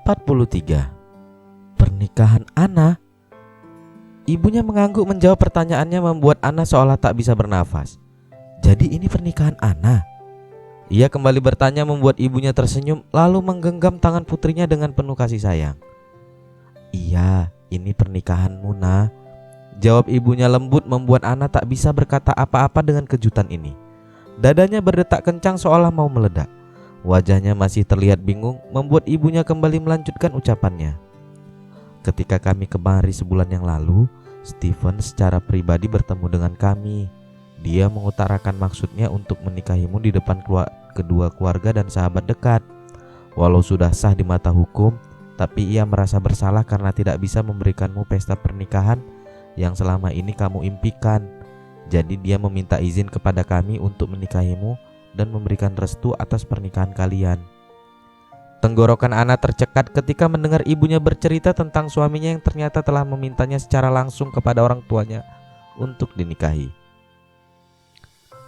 43. Pernikahan Ana. Ibunya mengangguk menjawab pertanyaannya, membuat Ana seolah tak bisa bernafas. Jadi ini pernikahan Ana? Ia kembali bertanya, membuat ibunya tersenyum lalu menggenggam tangan putrinya dengan penuh kasih sayang. Iya, ini pernikahanmu, Nah, jawab ibunya lembut, membuat Ana tak bisa berkata apa-apa dengan kejutan ini. Dadanya berdetak kencang seolah mau meledak. Wajahnya masih terlihat bingung, membuat ibunya kembali melanjutkan ucapannya. Ketika kami kemari sebulan yang lalu, Stephen secara pribadi bertemu dengan kami. Dia mengutarakan maksudnya untuk menikahimu di depan kedua keluarga dan sahabat dekat. Walau sudah sah di mata hukum, tapi ia merasa bersalah karena tidak bisa memberikanmu pesta pernikahan yang selama ini kamu impikan. Jadi dia meminta izin kepada kami untuk menikahimu dan memberikan restu atas pernikahan kalian. Tenggorokan Ana tercekat ketika mendengar ibunya bercerita tentang suaminya yang ternyata telah memintanya secara langsung kepada orang tuanya untuk dinikahi.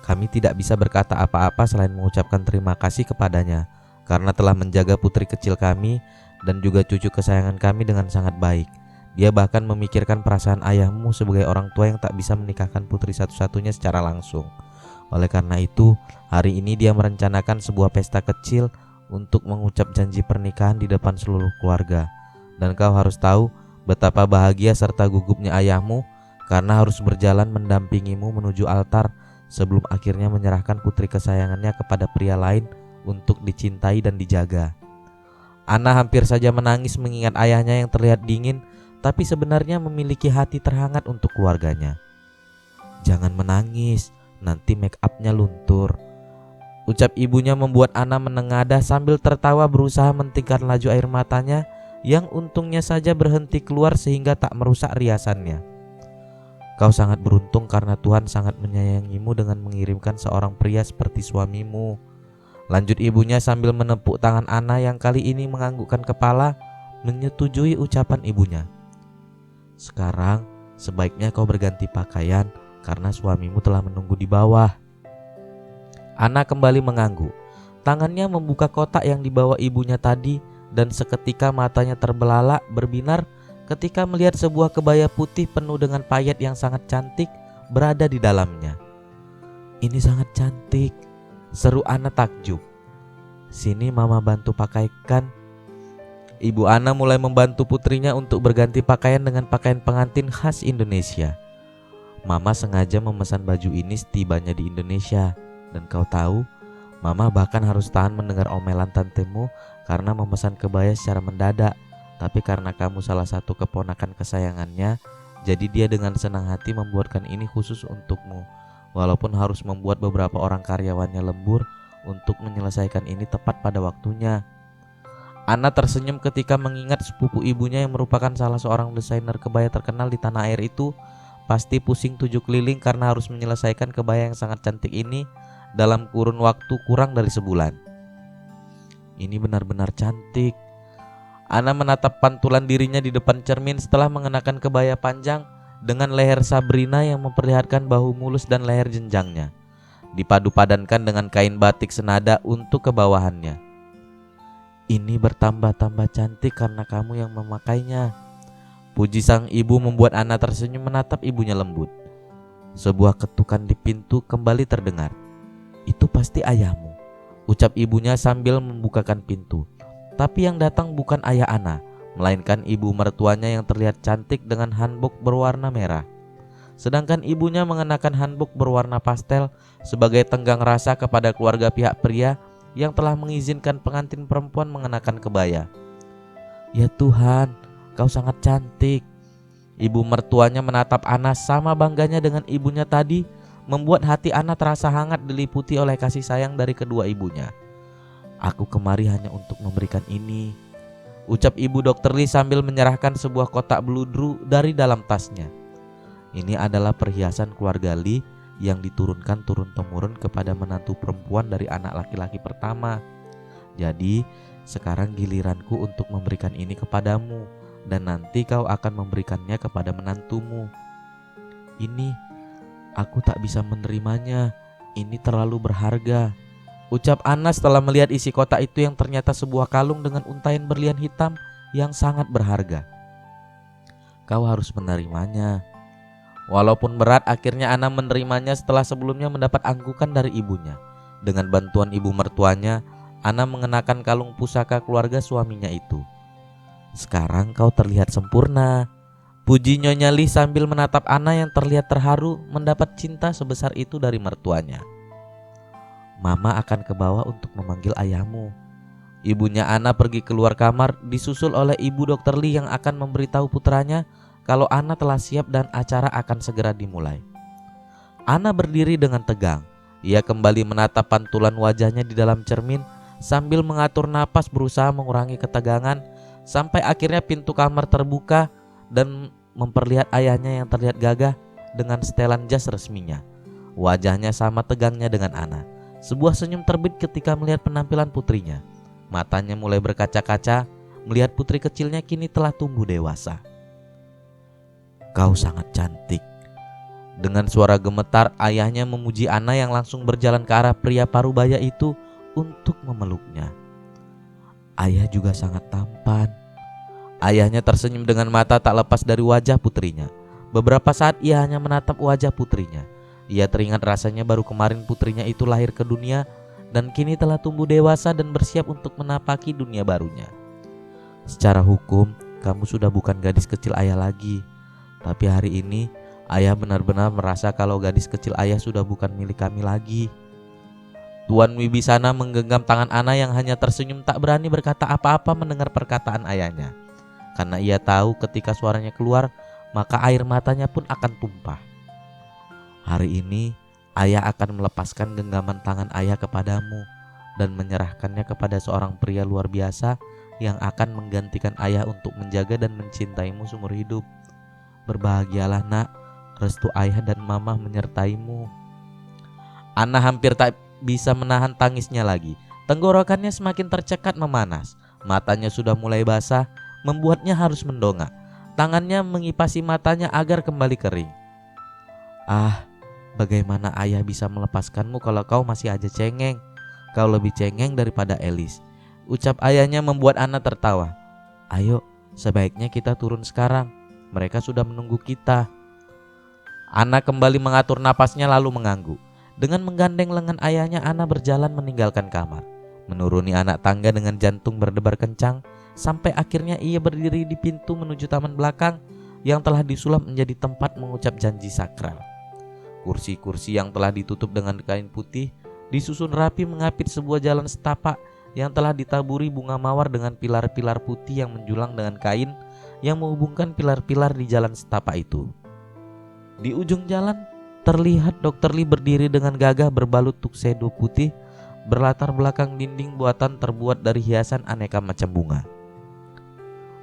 Kami tidak bisa berkata apa-apa selain mengucapkan terima kasih kepadanya karena telah menjaga putri kecil kami dan juga cucu kesayangan kami dengan sangat baik. Dia bahkan memikirkan perasaan ayahmu sebagai orang tua yang tak bisa menikahkan putri satu-satunya secara langsung. Oleh karena itu, hari ini dia merencanakan sebuah pesta kecil untuk mengucap janji pernikahan di depan seluruh keluarga. Dan kau harus tahu betapa bahagia serta gugupnya ayahmu karena harus berjalan mendampingimu menuju altar sebelum akhirnya menyerahkan putri kesayangannya kepada pria lain untuk dicintai dan dijaga. Ana hampir saja menangis mengingat ayahnya yang terlihat dingin, tapi sebenarnya memiliki hati terhangat untuk keluarganya. Jangan menangis, nanti make upnya luntur, ucap ibunya, membuat Ana menengadah sambil tertawa berusaha menghentikan laju air matanya yang untungnya saja berhenti keluar sehingga tak merusak riasannya. Kau sangat beruntung karena Tuhan sangat menyayangimu dengan mengirimkan seorang pria seperti suamimu, lanjut ibunya sambil menepuk tangan Ana yang kali ini menganggukkan kepala menyetujui ucapan ibunya. Sekarang sebaiknya kau berganti pakaian karena suamimu telah menunggu di bawah. Ana kembali mengangguk. Tangannya membuka kotak yang dibawa ibunya tadi dan seketika matanya terbelalak berbinar ketika melihat sebuah kebaya putih penuh dengan payet yang sangat cantik berada di dalamnya. Ini sangat cantik, seru Ana takjub. Sini mama bantu pakaikan. Ibu Ana mulai membantu putrinya untuk berganti pakaian dengan pakaian pengantin khas Indonesia. Mama sengaja memesan baju ini setibanya di Indonesia. Dan kau tahu, Mama bahkan harus tahan mendengar omelan tantemu karena memesan kebaya secara mendadak. Tapi karena kamu salah satu keponakan kesayangannya, jadi dia dengan senang hati membuatkan ini khusus untukmu. Walaupun harus membuat beberapa orang karyawannya lembur untuk menyelesaikan ini tepat pada waktunya. Ana tersenyum ketika mengingat sepupu ibunya yang merupakan salah seorang desainer kebaya terkenal di tanah air itu pasti pusing 7 keliling karena harus menyelesaikan kebaya yang sangat cantik ini dalam kurun waktu kurang dari sebulan. Ini benar-benar cantik. Ana menatap pantulan dirinya di depan cermin setelah mengenakan kebaya panjang dengan leher Sabrina yang memperlihatkan bahu mulus dan leher jenjangnya, dipadu-padankan dengan kain batik senada untuk kebawahannya. Ini bertambah-tambah cantik karena kamu yang memakainya, puji sang ibu, membuat Ana tersenyum menatap ibunya lembut. Sebuah ketukan di pintu kembali terdengar. Itu pasti ayahmu, ucap ibunya sambil membukakan pintu. Tapi yang datang bukan ayah Ana, melainkan ibu mertuanya yang terlihat cantik dengan hanbok berwarna merah. Sedangkan ibunya mengenakan hanbok berwarna pastel sebagai tenggang rasa kepada keluarga pihak pria yang telah mengizinkan pengantin perempuan mengenakan kebaya. Ya Tuhan, kau sangat cantik. Ibu mertuanya menatap Ana sama bangganya dengan ibunya tadi, membuat hati Ana terasa hangat diliputi oleh kasih sayang dari kedua ibunya. Aku kemari hanya untuk memberikan ini, ucap ibu Dr. Lee sambil menyerahkan sebuah kotak beludru dari dalam tasnya. Ini adalah perhiasan keluarga Lee yang diturunkan turun-temurun kepada menantu perempuan dari anak laki-laki pertama. Jadi sekarang giliranku untuk memberikan ini kepadamu, dan nanti kau akan memberikannya kepada menantumu. Ini aku tak bisa menerimanya, ini terlalu berharga, ucap Ana setelah melihat isi kotak itu yang ternyata sebuah kalung dengan untaian berlian hitam yang sangat berharga. Kau harus menerimanya. Walaupun berat, akhirnya Ana menerimanya setelah sebelumnya mendapat anggukan dari ibunya. Dengan bantuan ibu mertuanya, Ana mengenakan kalung pusaka keluarga suaminya itu. Sekarang kau terlihat sempurna, puji Nyonya Li sambil menatap Ana yang terlihat terharu mendapat cinta sebesar itu dari mertuanya. Mama akan ke bawah untuk memanggil ayahmu. Ibunya Ana pergi keluar kamar disusul oleh ibu Dr. Li yang akan memberitahu putranya kalau Ana telah siap dan acara akan segera dimulai. Ana berdiri dengan tegang. Ia kembali menatap pantulan wajahnya di dalam cermin sambil mengatur napas berusaha mengurangi ketegangan sampai akhirnya pintu kamar terbuka dan memperlihat ayahnya yang terlihat gagah dengan setelan jas resminya. Wajahnya sama tegangnya dengan Ana. Sebuah senyum terbit ketika melihat penampilan putrinya. Matanya mulai berkaca-kaca melihat putri kecilnya kini telah tumbuh dewasa. Kau sangat cantik. Dengan suara gemetar ayahnya memuji Ana yang langsung berjalan ke arah pria parubaya itu untuk memeluknya. Ayah juga sangat tampan. Ayahnya tersenyum dengan mata tak lepas dari wajah putrinya. Beberapa saat ia hanya menatap wajah putrinya. Ia teringat rasanya baru kemarin putrinya itu lahir ke dunia dan kini telah tumbuh dewasa dan bersiap untuk menapaki dunia barunya. Secara hukum, kamu sudah bukan gadis kecil ayah lagi. Tapi hari ini, ayah benar-benar merasa kalau gadis kecil ayah sudah bukan milik kami lagi. Tuan Wibisana menggenggam tangan Ana yang hanya tersenyum tak berani berkata apa-apa mendengar perkataan ayahnya. Karena ia tahu ketika suaranya keluar, maka air matanya pun akan tumpah. Hari ini, ayah akan melepaskan genggaman tangan ayah kepadamu dan menyerahkannya kepada seorang pria luar biasa yang akan menggantikan ayah untuk menjaga dan mencintaimu seumur hidup. Berbahagialah nak, restu ayah dan mama menyertaimu. Ana hampir tak bisa menahan tangisnya lagi. Tenggorokannya semakin tercekat memanas. Matanya sudah mulai basah, membuatnya harus mendongak. Tangannya mengipasi matanya agar kembali kering. Ah, bagaimana ayah bisa melepaskanmu kalau kau masih aja cengeng? Kau lebih cengeng daripada Elis. Ucap ayahnya membuat Ana tertawa. Ayo, sebaiknya kita turun sekarang. Mereka sudah menunggu kita. Ana kembali mengatur napasnya lalu mengangguk. Dengan menggandeng lengan ayahnya, Ana berjalan meninggalkan kamar. Menuruni anak tangga dengan jantung berdebar kencang, sampai akhirnya ia berdiri di pintu menuju taman belakang yang telah disulap menjadi tempat mengucap janji sakral. Kursi-kursi yang telah ditutup dengan kain putih disusun rapi mengapit sebuah jalan setapak yang telah ditaburi bunga mawar dengan pilar-pilar putih yang menjulang dengan kain yang menghubungkan pilar-pilar di jalan setapak itu. Di ujung jalan terlihat Dr. Li berdiri dengan gagah berbalut tuxedo putih berlatar belakang dinding buatan terbuat dari hiasan aneka macam bunga.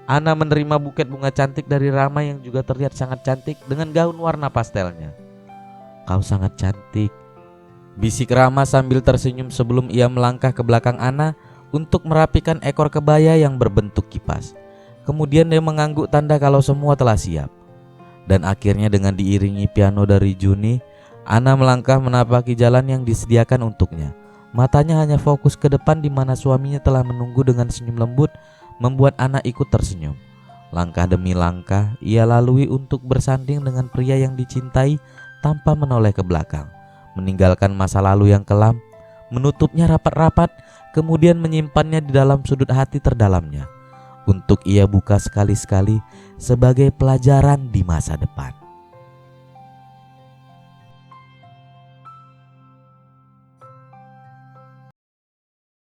Ana menerima buket bunga cantik dari Rama yang juga terlihat sangat cantik dengan gaun warna pastelnya. Kau sangat cantik, bisik Rama sambil tersenyum sebelum ia melangkah ke belakang Ana untuk merapikan ekor kebaya yang berbentuk kipas. Kemudian dia mengangguk tanda kalau semua telah siap. Dan akhirnya dengan diiringi piano dari Juni, Ana melangkah menapaki jalan yang disediakan untuknya. Matanya hanya fokus ke depan di mana suaminya telah menunggu dengan senyum lembut, membuat Ana ikut tersenyum. Langkah demi langkah ia lalui untuk bersanding dengan pria yang dicintai tanpa menoleh ke belakang, meninggalkan masa lalu yang kelam, menutupnya rapat-rapat, kemudian menyimpannya di dalam sudut hati terdalamnya untuk ia buka sekali-sekali sebagai pelajaran di masa depan.